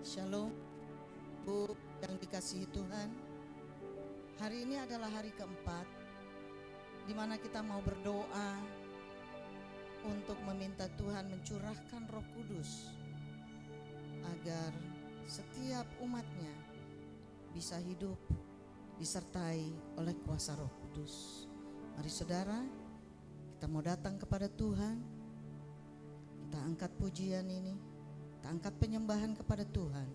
Shalom, Bu yang dikasihi Tuhan. Hari ini adalah hari keempat di mana kita mau berdoa untuk meminta Tuhan mencurahkan Roh Kudus agar setiap umatnya bisa hidup disertai oleh kuasa Roh Kudus. Mari saudara, kita mau datang kepada Tuhan. Kita angkat pujian ini, kita angkat penyembahan kepada Tuhan.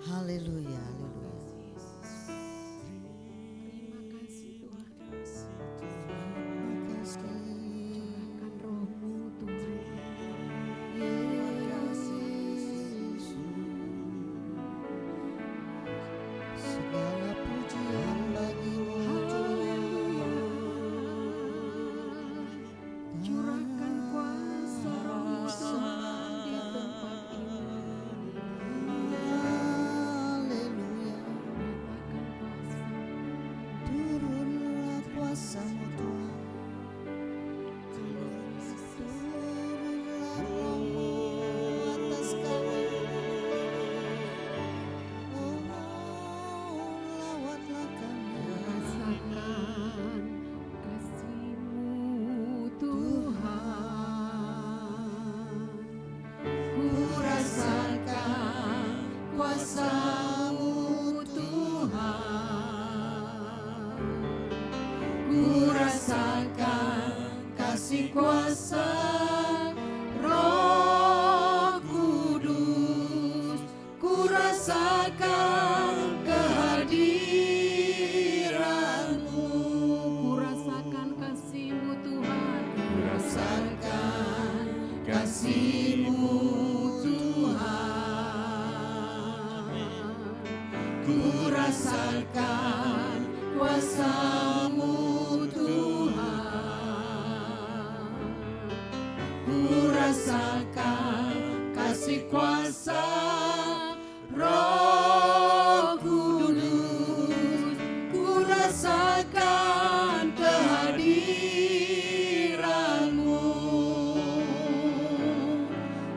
Haleluya, haleluya. Terima kasih Tuhan. Terima kasih. Curahkan Roh-Mu Tuhan. Terima kasih Yesus. Segala pujian bagimu Tuhan. Curahkan kuasa Roh-Mu Tuhan di tempat ini. Haleluya. Nyatakan kuasa. Turunlah kuasa-Mu Tuhan. Turunlah Roh-Mu atas kami. Oh, lawatlah kami. Rasakan kasih-Mu Tuhan. Ku rasakan kuasa-Mu Tuhan. Ku rasakan kasih kuasa Roh Kudus. Ku rasakan kehadiran-Mu. Ku rasakan kasih-Mu Tuhan. Ku rasakan kasih-Mu Tuhan. Ku rasakan kuasa-Mu Tuhan. Ku rasakan kasih kuasa Roh Kudus. Ku rasakan kehadiran-Mu.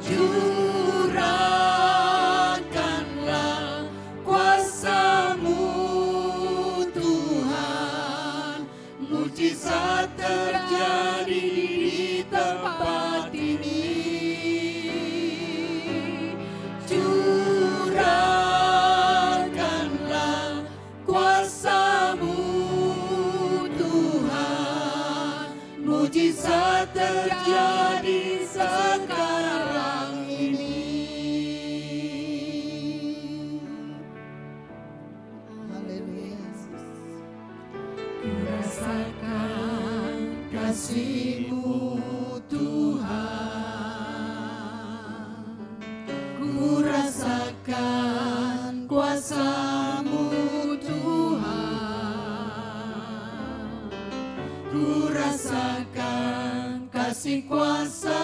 Curahkanlah kuasa-Mu Tuhan. Mujizat terjadi di tempat ini. Curahkanlah kuasa-Mu Tuhan. Mujizat terjadi sekarang ini. Haleluya. Ku rasakan kasih-Mu Tuhan. Ku rasakan kuasa-Mu Tuhan. Ku rasakan kasih kuasa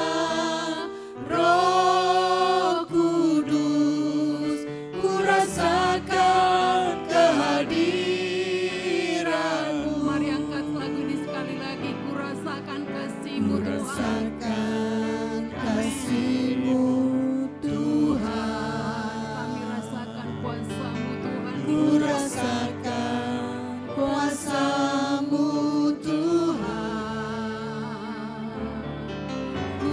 Roh Kudus. Ku rasakan kehadiran-Mu. Mari angkat lagu ini sekali lagi. Ku rasakan kasih-Mu Tuhan. Rasakan kasih-Mu Tuhan. Kami rasakan kuasa-Mu Tuhan. Ku rasakan kuasa-Mu Tuhan. Ku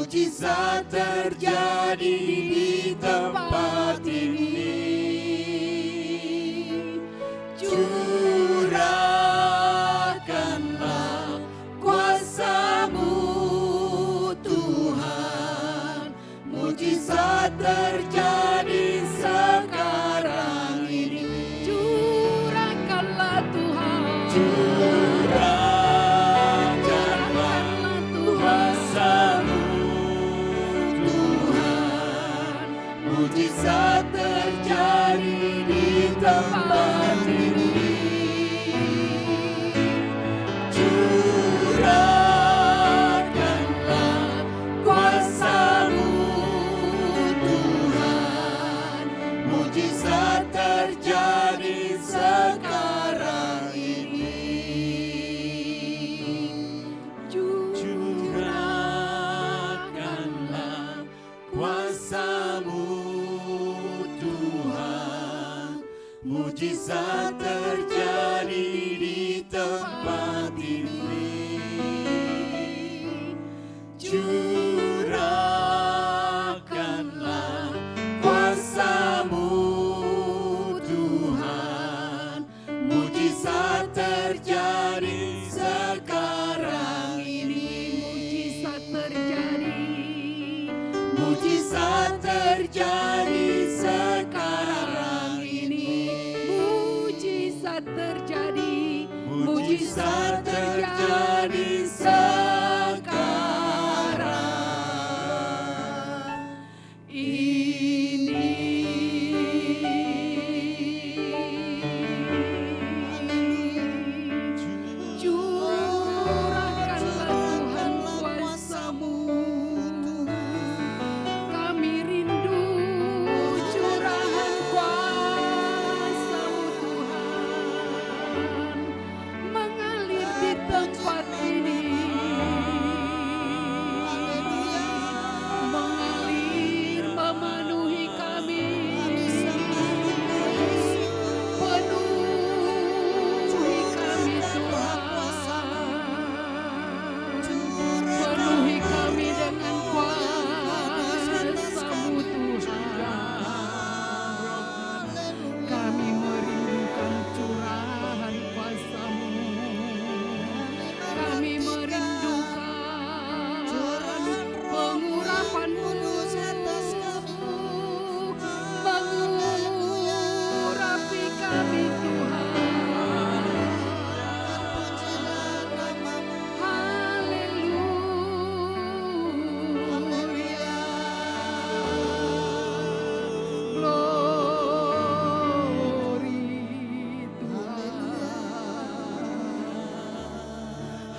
mujizat terjadi di tempat ini. Curahkanlah kuasa-Mu Tuhan, mujizat terjadi sekarang ini. Curahkanlah Tuhan. Curahkanlah kuasa-Mu Tuhan, mujizat terjadi di tempat ini. Curahkanlah kuasa-Mu Tuhan, mujizat terjadi sekarang ini. Curahkanlah kuasa-Mu Tuhan, mujizat terjadi di tempat ini. Curahkanlah kuasa-Mu Tuhan, mujizat terjadi sekarang ini. Mujizat terjadi. Mujizat terjadi sekarang ini. Mujizat terjadi. Mujizat terjadi sekarang ini. Curahkanlah Tuhan kuasa-Mu. Kami rindu curahan kuasa-Mu Tuhan, mengalir di tempat ini. Mengalir memenuhi kami. Penuhi kami Tuhan. Penuhi kami dengan kuasa-Mu Tuhan. Kami merindukan curahan kuasa-Mu. Kami merindukan pengurapan-Mu. Mengurapi kami Tuhan. Haleluya. Glory Tuhan.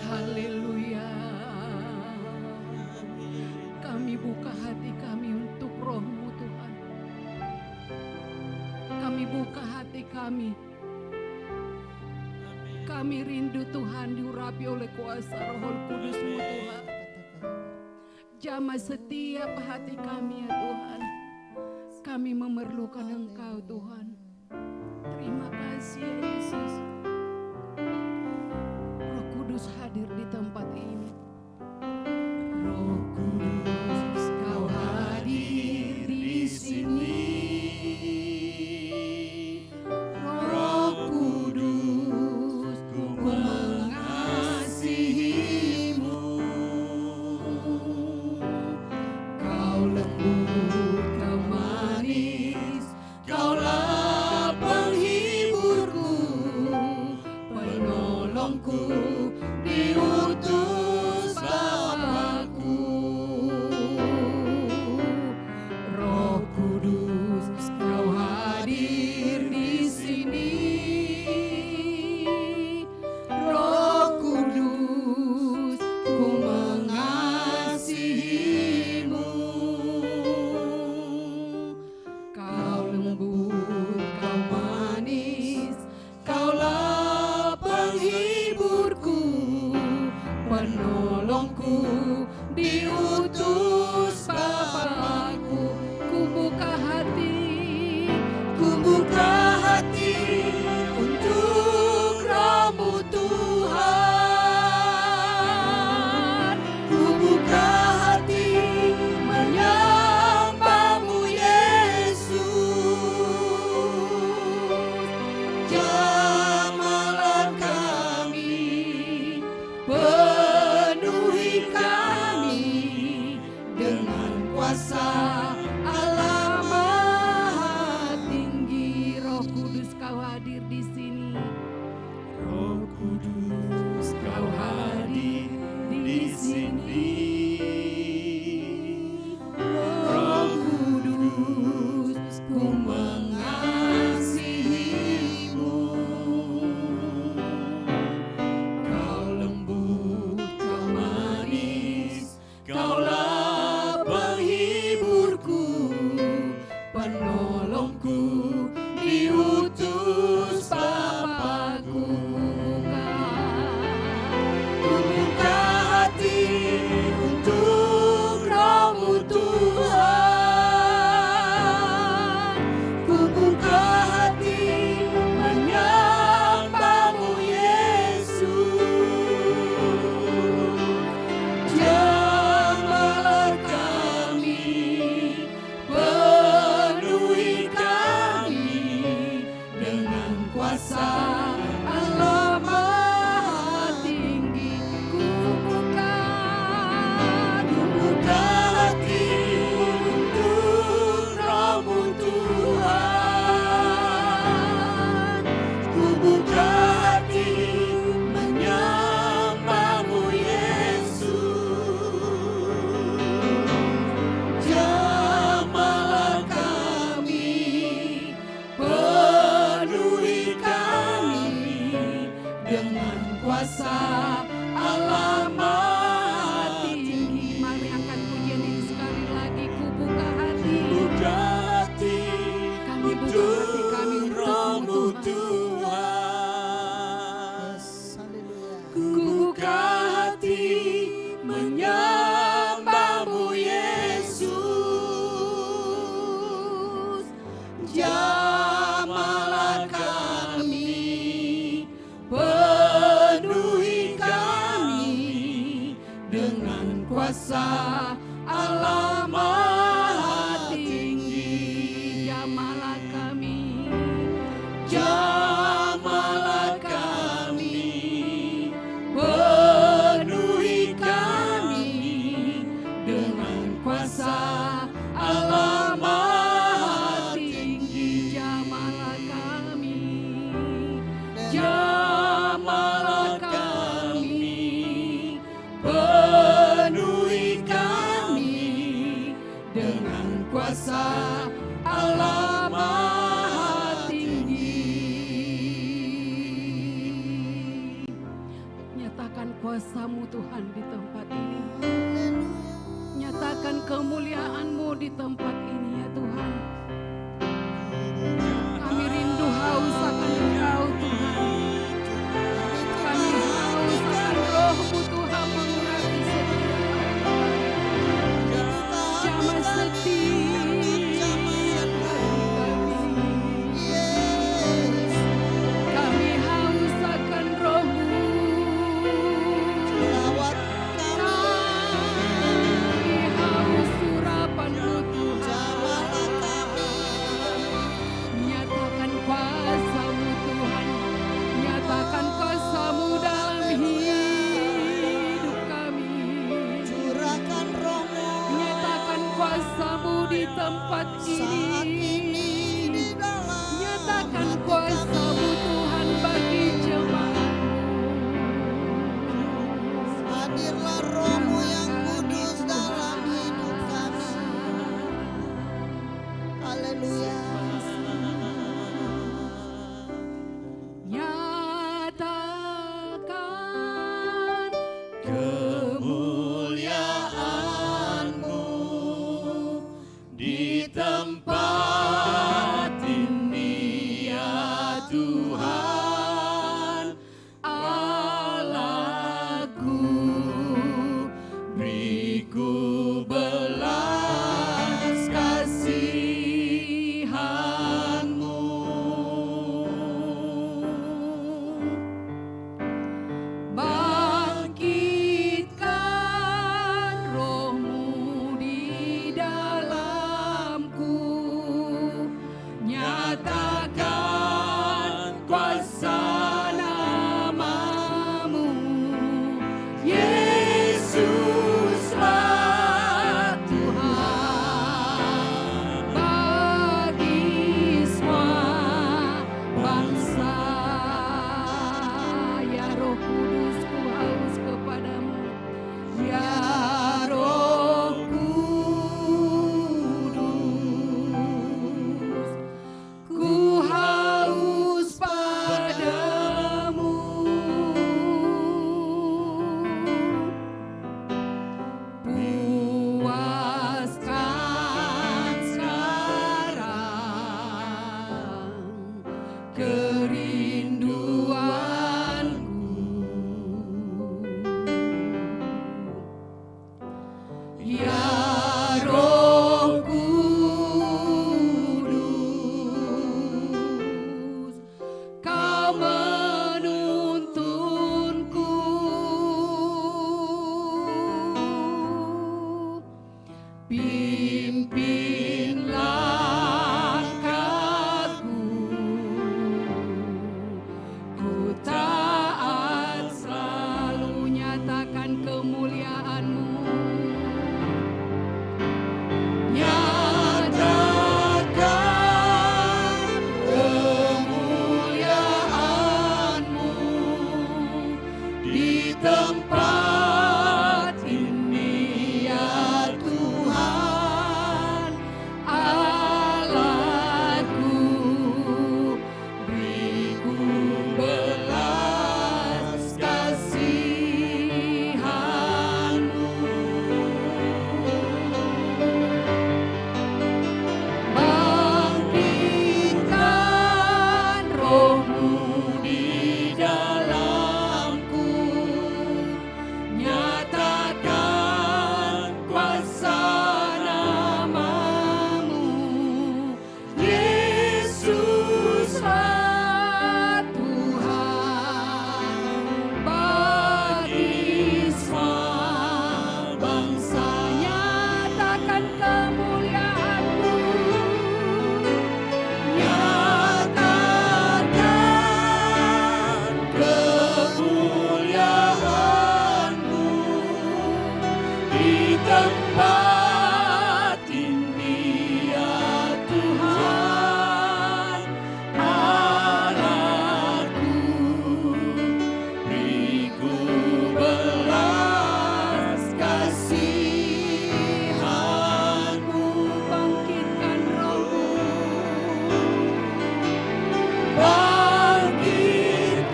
Haleluya. Kami buka hati kami untuk Roh-Mu Tuhan. Kami buka hati kami. Kami rindu Tuhan diurapi oleh kuasa Roh Kudus-Mu Tuhan. Jamah setiap hati kami ya Tuhan. Kami memerlukan Engkau Tuhan. Terima kasih ya Yesus. Roh Kudus hadir di tempat ini. Roh Kudus, Kau hadir di sini. Roh Kudus, ku mengasihi-Mu. Kau lembut, Kau manis, Kaulah penghiburku, penolongku, diutus kuasa Allah Maha Tinggi. Roh Kudus kau hadir di sini. Roh Kudus kau hadir di sini. Roh Kudus ku mengasihimu. Kau lembut, kau manis, kaulah penghiburku, penolongku, diutus Bapakku. Ku buka hati untuk Roh-Mu Tuhan. Ku buka hati menyembah-Mu Yesus. Jamahlah kami, penuhi kami dengan kuasa Allah Maha Tinggi. Ku buka hati untuk Roh-Mu Tuhan. Ku buka hati menyembah-Mu Yesus. Jamahlah kami, penuhi kami dengan kuasa Allah Maha Tinggi. Mari angkat pujian ini sekali lagi. Ku buka hati. Buka hati Kami buka hati untuk kami untuk Roh-Mu Tuhan. Tuhan. Yes, haleluya. Ku buka hati menyembah-Mu Yesus. Jamahlah kami, penuhi kami dengan kuasa Allah Maha Tinggi. Jamahlah kami. Jamahlah kami, penuhi kami dengan kuasa Allah Maha Tinggi. Jamahlah kami. Jamahlah kami, penuhi kami dengan kuasa Allah Maha Tinggi. Nyatakan kuasa-Mu Tuhan di tempat ini. Nyatakan kemuliaan-Mu di tempat ini ya Tuhan. Kami rindu haus akan Engkau Tuhan. Kami haus akan Roh-Mu Tuhan mengurapi setiap jamah setiap kami haus akan Roh-Mu. Lawat Kami haus surapan-Mu Tuhan. Nyatakan kuasa-Mu Tuhan. Nyatakan kuasa-Mu dalam hidup kami. curahkan rohmu Nyatakan kuasa-Mu di tempat saat ini. ini di dalam Nyatakan hati kuasa-Mu Tuhan bagi jemaat-Mu. hadirlah rohmu yang kudus dalam hidup kami. Haleluya. Nyatakan Kemuliaan-Mu di tempat ini ya Tuhan Allahku. Beriku belas kasihan-Mu. Bangkitkan Roh-Mu di dalamku. pimpin langkahku, ku taat selalu nyatakan kemuliaan-Mu. Nyatakan kemuliaan-Mu di tempat ini ya Tuhan Allahku, beriku belas kasihan-Mu. Bangkitkan roh-Mu di dalamku, nyatakan kuasa nama-Mu. Yesuslah Tuhan bagi semua bangsa. Nyatakan kemuliaan-Mu, Nyatakan kemuliaan-Mu di tempat ini ya Tuhan Allahku, beriku belas kasihan-Mu. bangkitkan roh-Mu,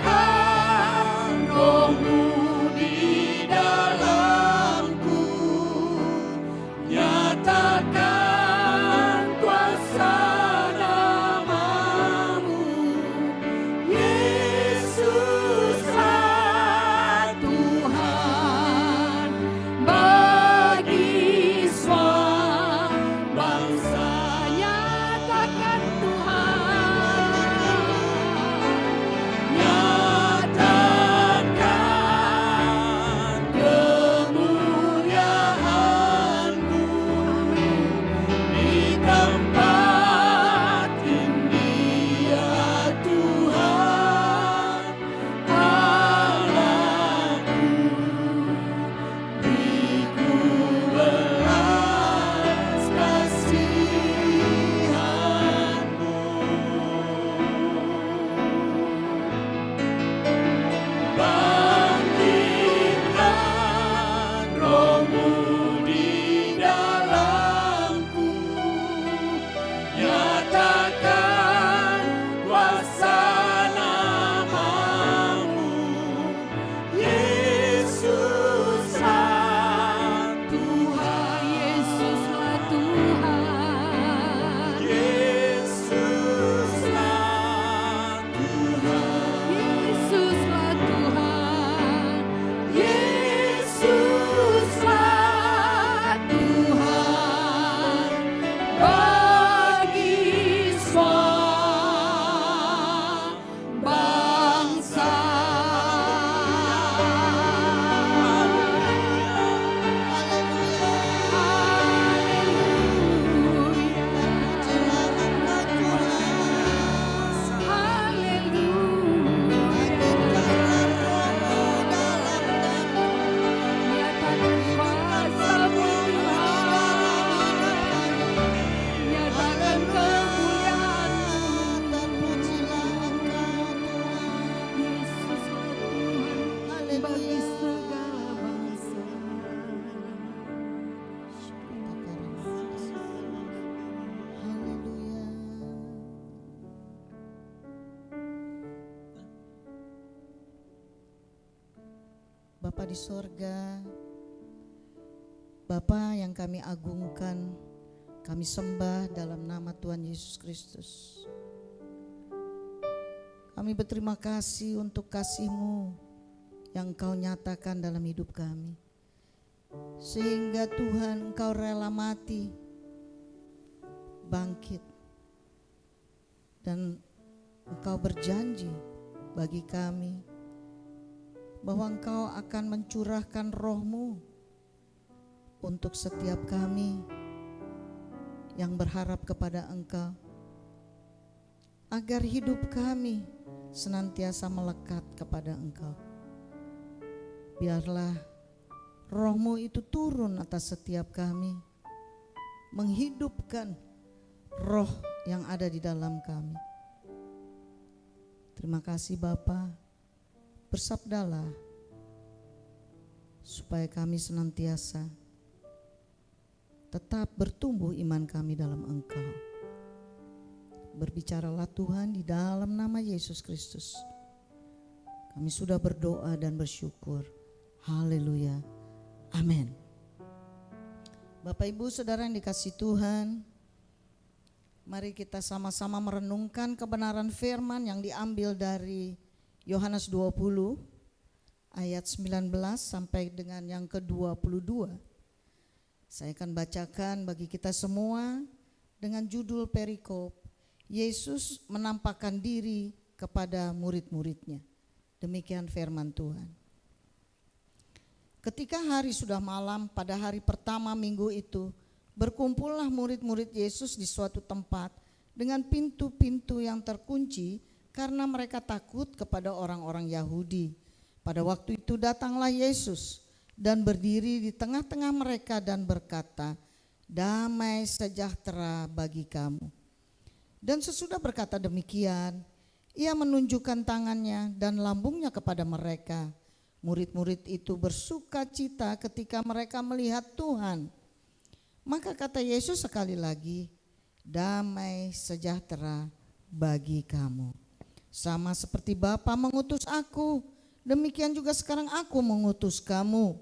Bangkitkan roh-Mu di dalamku, nyatakan kuasa nama-Mu. Yesuslah Tuhan bagi semua bangsa. nyatakan Tuhan, Nyatakan kemuliaan-Mu di tempat ini ya Tuhan Allahku, beriku belas kasihan-Mu. Bangkitkan roh-Mu di dalamku, nyatakan kuasa nama-Mu. Yesuslah Tuhan, Yesuslah Tuhan, Yesuslah Tuhan, Yesuslah Tuhan, Yesuslah Tuhan bagi semua bangsa. nyatakan kemuliaan-Mu, Yesuslah Tuhan bagi segala bangsa. Haleluya. Bapa di sorga, Bapa yang kami agungkan, kami sembah dalam nama Tuhan Yesus Kristus. Kami berterima kasih untuk kasih-Mu yang Engkau nyatakan dalam hidup kami. Sehingga Tuhan Engkau rela mati, bangkit, dan Engkau berjanji bagi kami bahwa Engkau akan mencurahkan roh-Mu untuk setiap kami yang berharap kepada Engkau, agar hidup kami senantiasa melekat kepada Engkau. Biarlah Roh-Mu itu turun atas setiap kami, menghidupkan roh yang ada di dalam kami. Terima kasih Bapa, bersabdalah supaya kami senantiasa tetap bertumbuh iman kami dalam Engkau. Berbicaralah Tuhan di dalam nama Yesus Kristus. Kami sudah berdoa dan bersyukur. Haleluya. Amin. Bapak Ibu Saudara yang dikasihi Tuhan, mari kita sama-sama merenungkan kebenaran firman yang diambil dari Yohanes 20 ayat 19 sampai dengan yang ke-22. Saya akan bacakan bagi kita semua dengan judul perikop, Yesus menampakkan diri kepada murid-muridnya. Demikian firman Tuhan. Ketika hari sudah malam pada hari pertama minggu itu, berkumpullah murid-murid Yesus di suatu tempat dengan pintu-pintu yang terkunci karena mereka takut kepada orang-orang Yahudi. Pada waktu itu datanglah Yesus dan berdiri di tengah-tengah mereka dan berkata, "Damai sejahtera bagi kamu." Dan sesudah berkata demikian, ia menunjukkan tangannya dan lambungnya kepada mereka. Murid-murid itu bersuka cita ketika mereka melihat Tuhan. Maka kata Yesus sekali lagi, "Damai sejahtera bagi kamu. Sama seperti Bapa mengutus aku, demikian juga sekarang aku mengutus kamu."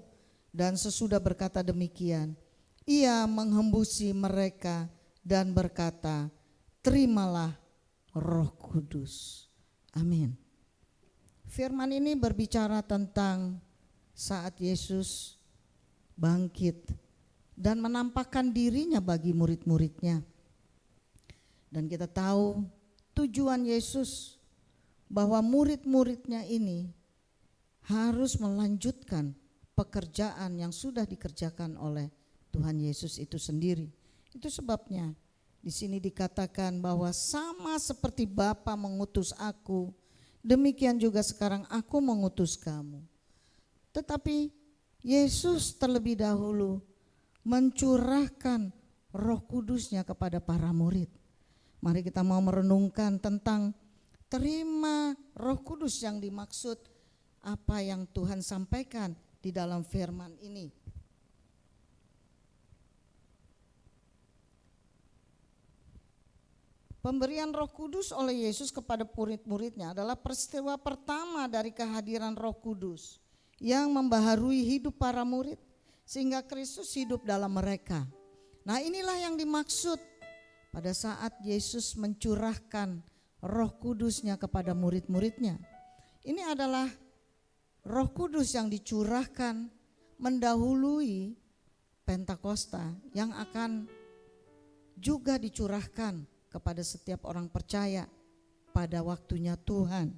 Dan sesudah berkata demikian, ia menghembusi mereka dan berkata, "Terimalah Roh Kudus." Amin. Firman ini berbicara tentang saat Yesus bangkit dan menampakkan dirinya bagi murid-muridnya. Dan kita tahu tujuan Yesus bahwa murid-muridnya ini harus melanjutkan pekerjaan yang sudah dikerjakan oleh Tuhan Yesus itu sendiri. Itu sebabnya di sini dikatakan bahwa sama seperti Bapa mengutus aku, demikian juga sekarang aku mengutus kamu. Tetapi Yesus terlebih dahulu mencurahkan Roh Kudusnya kepada para murid. Mari kita mau merenungkan tentang terima Roh Kudus yang dimaksud apa yang Tuhan sampaikan di dalam firman ini. Pemberian Roh Kudus oleh Yesus kepada murid-muridnya adalah peristiwa pertama dari kehadiran Roh Kudus yang membaharui hidup para murid sehingga Kristus hidup dalam mereka. Nah, inilah yang dimaksud pada saat Yesus mencurahkan Roh Kudusnya kepada murid-muridnya. Ini adalah Roh Kudus yang dicurahkan mendahului Pentakosta yang akan juga dicurahkan kepada setiap orang percaya pada waktunya Tuhan.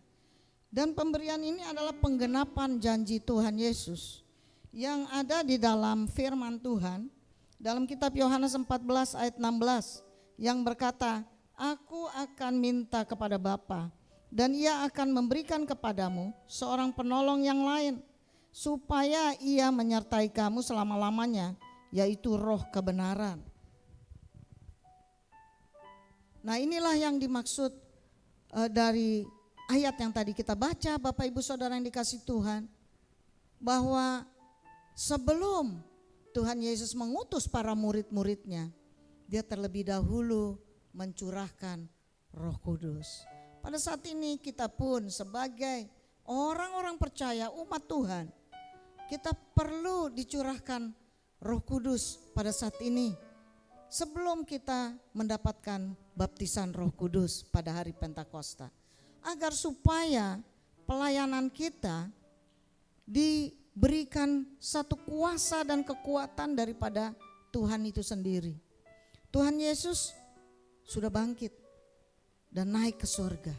Dan pemberian ini adalah penggenapan janji Tuhan Yesus yang ada di dalam firman Tuhan dalam kitab Yohanes 14 ayat 16 yang berkata, "Aku akan minta kepada Bapa dan ia akan memberikan kepadamu seorang penolong yang lain, supaya ia menyertai kamu selama-lamanya, yaitu Roh kebenaran." Nah, inilah yang dimaksud dari ayat yang tadi kita baca, Bapak Ibu Saudara yang dikasihi Tuhan, bahwa sebelum Tuhan Yesus mengutus para murid-muridnya, dia terlebih dahulu mencurahkan Roh Kudus. Pada saat ini kita pun sebagai orang-orang percaya umat Tuhan, kita perlu dicurahkan Roh Kudus pada saat ini sebelum kita mendapatkan baptisan Roh Kudus pada hari Pentakosta, agar supaya pelayanan kita diberikan satu kuasa dan kekuatan daripada Tuhan itu sendiri. Tuhan Yesus sudah bangkit dan naik ke surga.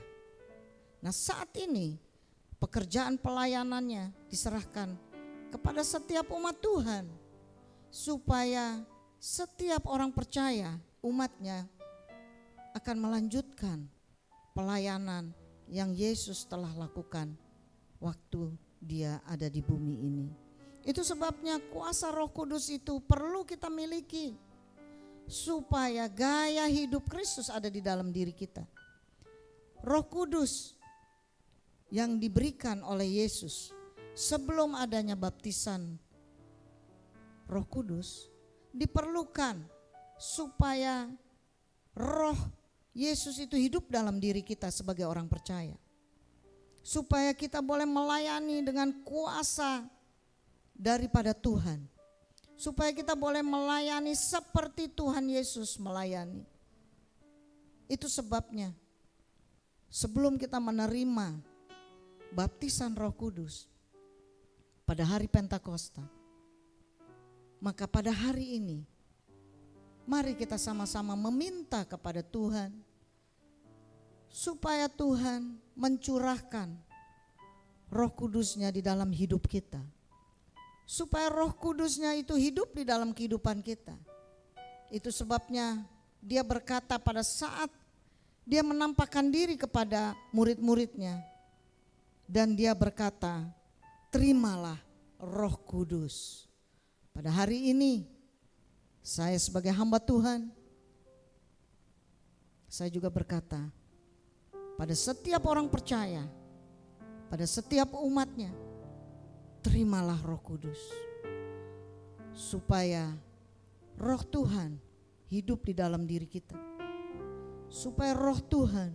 Nah, saat ini pekerjaan pelayanannya diserahkan kepada setiap umat Tuhan supaya setiap orang percaya, umatnya akan melanjutkan pelayanan yang Yesus telah lakukan waktu dia ada di bumi ini. Itu sebabnya kuasa Roh Kudus itu perlu kita miliki supaya gaya hidup Kristus ada di dalam diri kita. Roh Kudus yang diberikan oleh Yesus sebelum adanya baptisan Roh Kudus diperlukan supaya Roh Yesus itu hidup dalam diri kita sebagai orang percaya. Supaya kita boleh melayani dengan kuasa daripada Tuhan. Supaya kita boleh melayani seperti Tuhan Yesus melayani. Itu sebabnya sebelum kita menerima baptisan Roh Kudus pada hari Pentakosta, maka pada hari ini mari kita sama-sama meminta kepada Tuhan supaya Tuhan mencurahkan Roh Kudusnya di dalam hidup kita. Supaya Roh Kudusnya itu hidup di dalam kehidupan kita. Itu sebabnya dia berkata pada saat dia menampakkan diri kepada murid-muridnya. Dan dia berkata, terimalah Roh Kudus. Pada hari ini saya sebagai hamba Tuhan, saya juga berkata pada setiap orang percaya, pada setiap umatnya, terimalah Roh Kudus. Supaya Roh Tuhan hidup di dalam diri kita. Supaya Roh Tuhan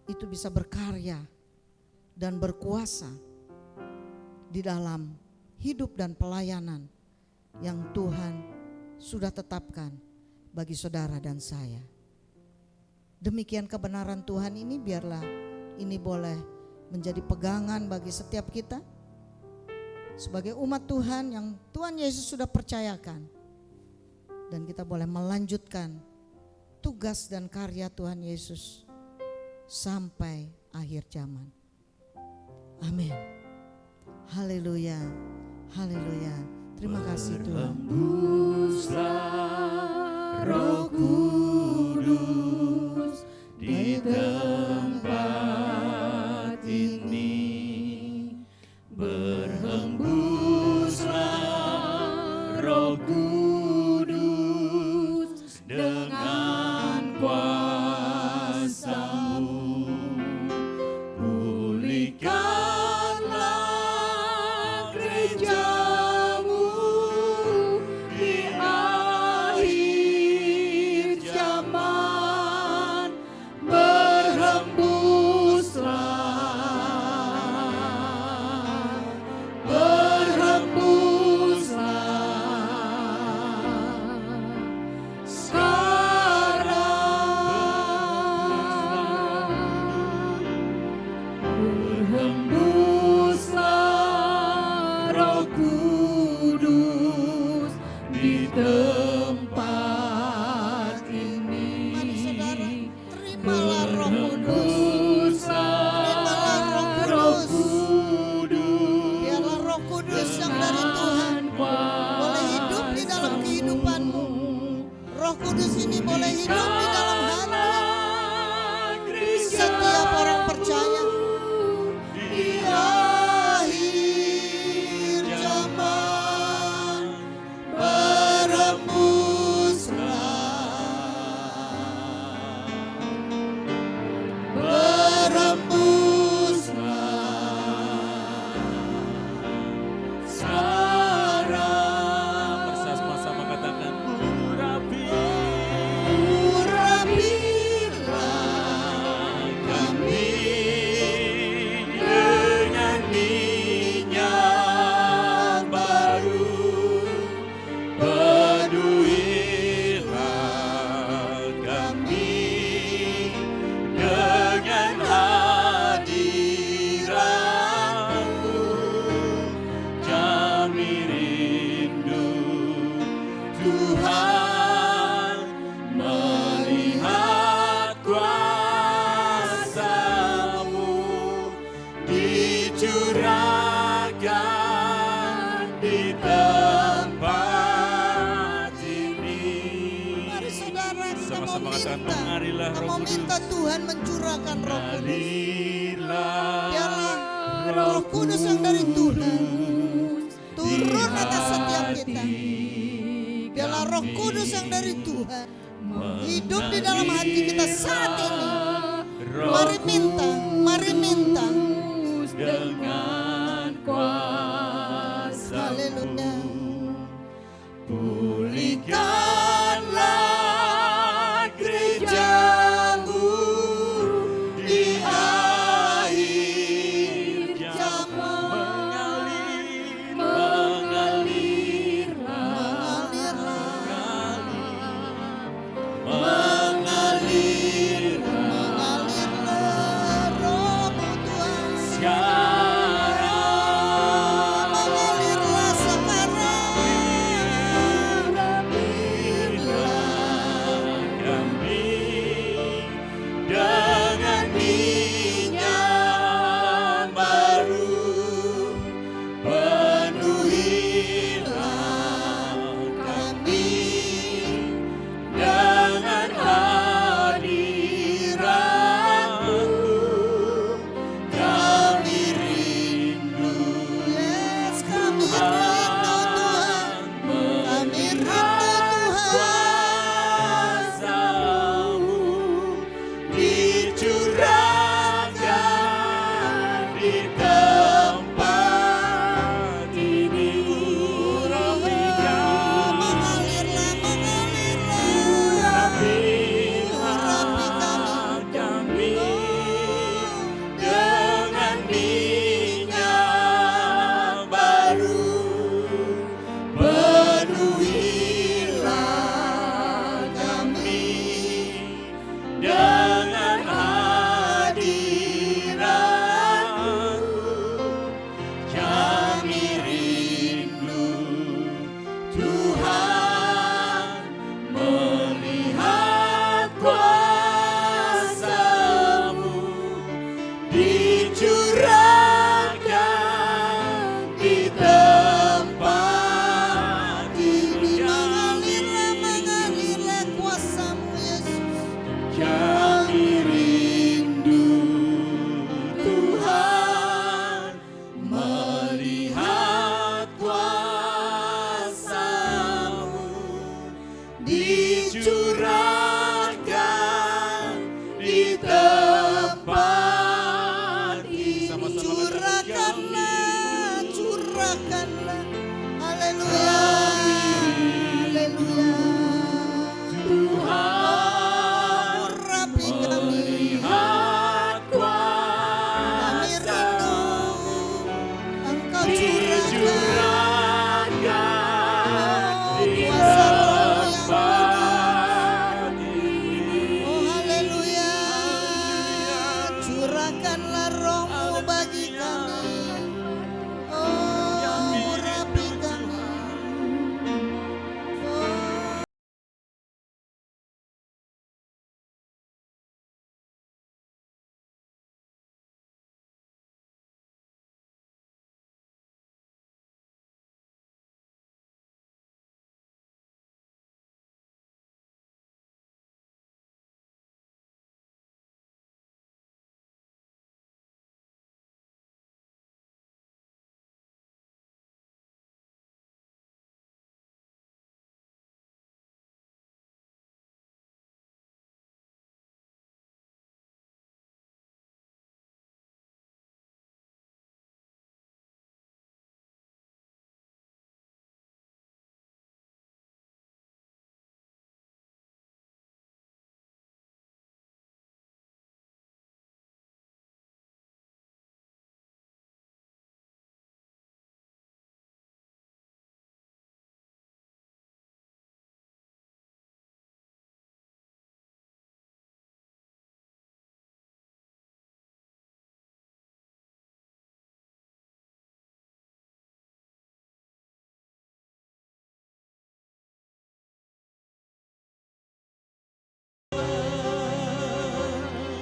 itu bisa berkarya dan berkuasa di dalam hidup dan pelayanan yang Tuhan sudah tetapkan bagi saudara dan saya. Demikian kebenaran Tuhan ini, biarlah ini boleh menjadi pegangan bagi setiap kita sebagai umat Tuhan yang Tuhan Yesus sudah percayakan, dan kita boleh melanjutkan tugas dan karya Tuhan Yesus sampai akhir zaman. Amin. Haleluya, haleluya. Terima kasih Tuhan. Hembuslah Roh Kudus di tempat ini. Berhembuslah Roh Kudus dengan kuasa-Mu. Pulihkanlah gereja-Mu di akhir zaman. Berhembuslah Roh Kudus di tempat ini. Mari saudara, terimalah Roh Kudus. Terimalah Roh Kudus. Biarlah Roh Kudus yang dari Tuhan boleh hidup di dalam kehidupanmu. Roh Kudus ini boleh hidup di dalam hati setiap orang percaya. Di akhir zaman sekarang bersama-sama katakan urapi kita mau Sama-sama katakan, minta. "Marilah Kita Roh mau Kudus." minta Tuhan mencurahkan Roh Kudus. Marilah Biarlah Roh Kudus yang dari Tuhan turun atas setiap kita. Biarlah Roh Kudus yang dari Tuhan hidup di dalam hati kita saat ini. Mari minta, mari minta. dengan kuasa. Haleluya. Pulihkanlah gerejamu di akhir zaman. Mengalirlah Roh-Mu Tuhan. Sekarang Mengalirlah sekarang. kami dengan minyak baru, penuhilah kami dengan hadirat-Mu. Kami rindu Yes, kami rindu Tuhan. Kami rindu Tuhan. kuasa-Mu dicurahkan di tempat ini. Urapikan, Mengalirlah, mengalirlah. urapilah kami dengan minyak baru, penuhilah kami dengan hadirat-Mu. Kami rindu Tuhan melihat kuasa-Mu dicurahkan di tempat ini. Mengalirlah, mengalirlah kuasa-Mu Yesus. Kami rindu Tuhan melihat kuasa-Mu dicurahkan di tempat ini. Curahkanlah, curahkanlah. Haleluya. Haleluya. Tuhan Rapi kami. melihat Kami rindu kuasa-Mu Engkau curahkan. dicurahkan di Kuasa Roh-Mu yang tempat ini. Oh haleluya. Curahkanlah Roh-Mu bagi kami. Oh rapi kami.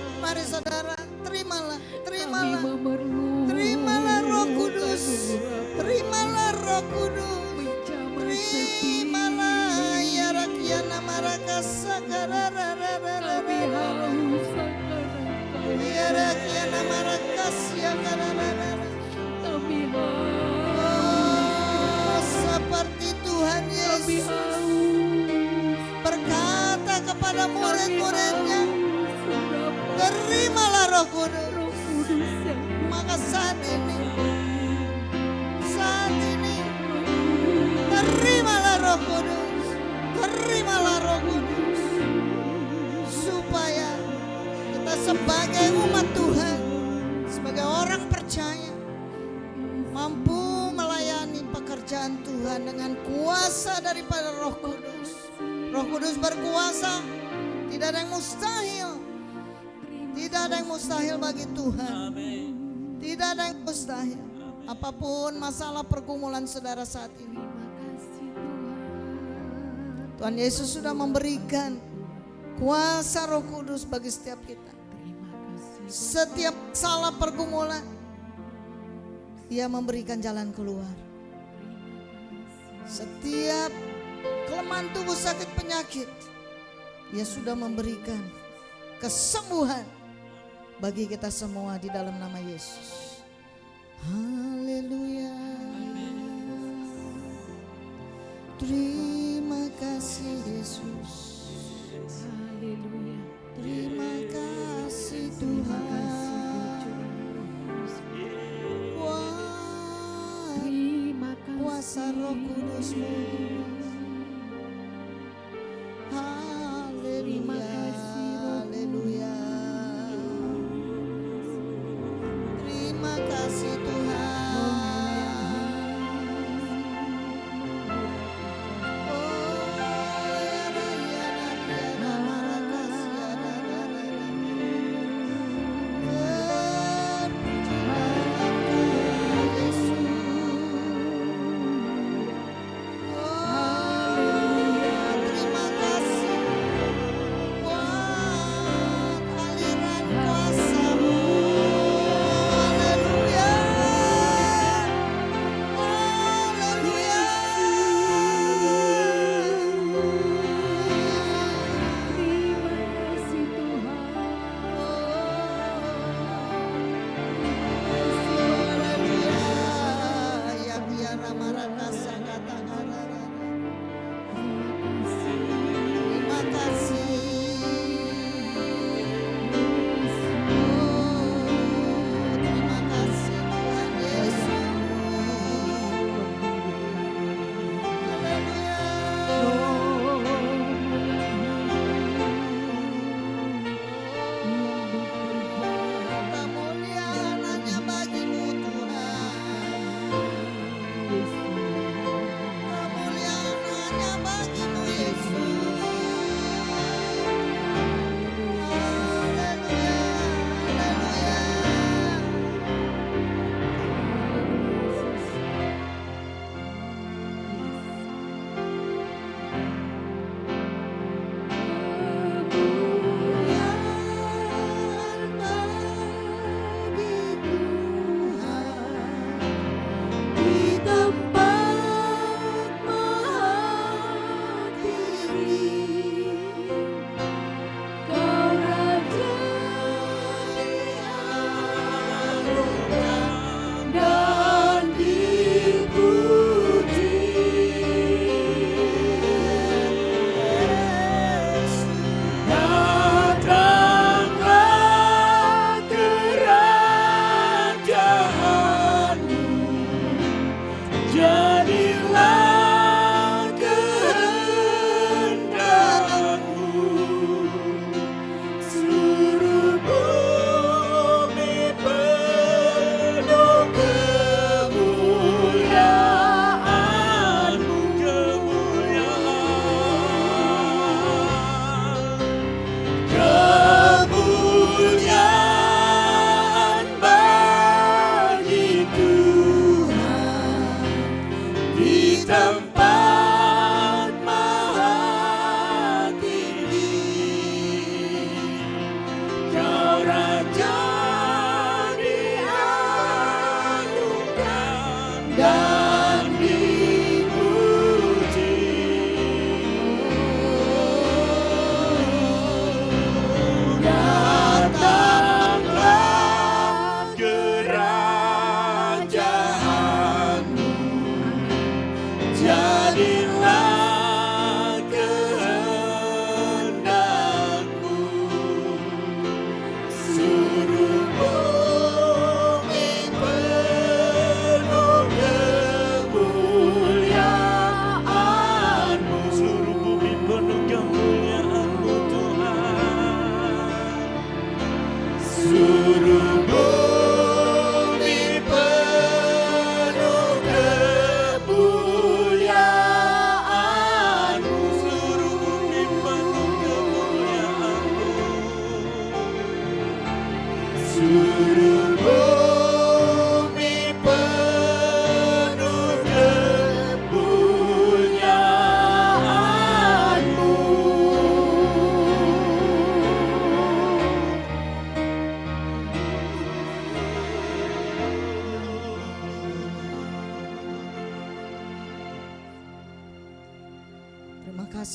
Oh mari saudara, terimalah, Kami terimalah. memerlukan Terimalah Roh Kudus. Terimalah Roh Kudus. Menjamah Terimalah ya rakyana maraka sakarara. Kami haus. Oh, seperti Tuhan Kami Yesus haus. berkata kepada murid-muridnya, Sudah terimalah Roh Kudus. Roh Kudus yang Maka saat ini terimalah Roh Kudus, terimalah Roh Kudus, supaya kita sebagai umat Tuhan, sebagai orang percaya, mampu melayani pekerjaan Tuhan dengan kuasa daripada Roh Kudus. Roh Kudus berkuasa, tidak ada yang mustahil. Tidak ada yang mustahil bagi Tuhan. Tidak ada yang mustahil. Apapun masalah pergumulan saudara saat ini, terima kasih Tuhan. Tuhan Yesus sudah memberikan kuasa Roh Kudus bagi setiap kita. Terima kasih. Setiap salah pergumulan, Dia memberikan jalan keluar. Setiap kelemahan tubuh, sakit, penyakit, Dia sudah memberikan kesembuhan bagi kita semua di dalam nama Yesus. Haleluya. Terima kasih Yesus. Haleluya. Terima kasih Tuhan. Wah, Terima kasih. kuasa Roh Kudus-Mu. Terima Haleluya. kasih, Roh Haleluya. Terima kasih Tuhan.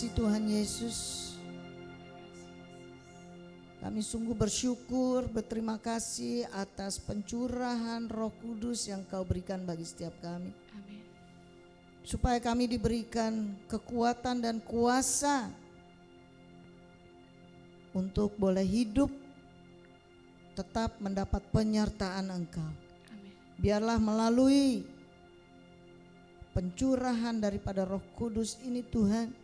kasih Tuhan Yesus. Kami sungguh bersyukur, berterima kasih atas pencurahan Roh Kudus yang Kau berikan bagi setiap kami. Amin. Supaya kami diberikan kekuatan dan kuasa untuk boleh hidup tetap mendapat penyertaan Engkau. Amin. Biarlah melalui pencurahan daripada Roh Kudus ini Tuhan,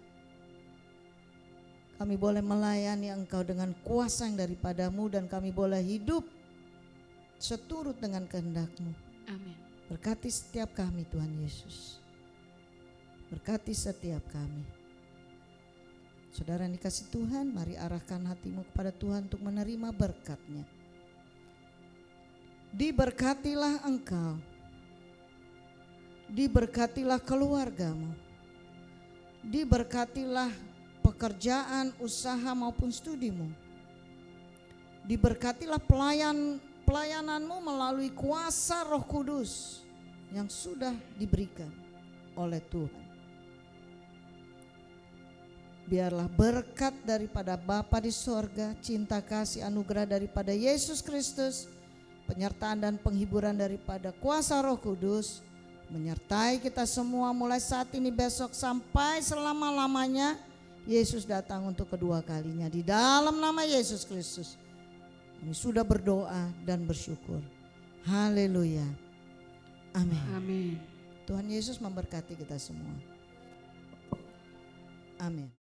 kami boleh melayani Engkau dengan kuasa yang daripadamu dan kami boleh hidup seturut dengan kehendak-Mu. Amin. Berkati setiap kami Tuhan Yesus. Berkati setiap kami. Saudara yang dikasih Tuhan, mari arahkan hatimu kepada Tuhan untuk menerima berkat-Nya. Diberkatilah engkau. Diberkatilah keluargamu. Diberkatilah pekerjaan, usaha maupun studimu. Diberkatilah pelayananmu melalui kuasa Roh Kudus yang sudah diberikan oleh Tuhan. Biarlah berkat daripada Bapa di sorga, cinta kasih anugerah daripada Yesus Kristus, penyertaan dan penghiburan daripada kuasa Roh Kudus menyertai kita semua mulai saat ini, besok sampai selama-lamanya. Yesus datang untuk kedua kalinya. Di dalam nama Yesus Kristus kami sudah berdoa dan bersyukur. Haleluya. Amin. Amin. Tuhan Yesus memberkati kita semua. Amin.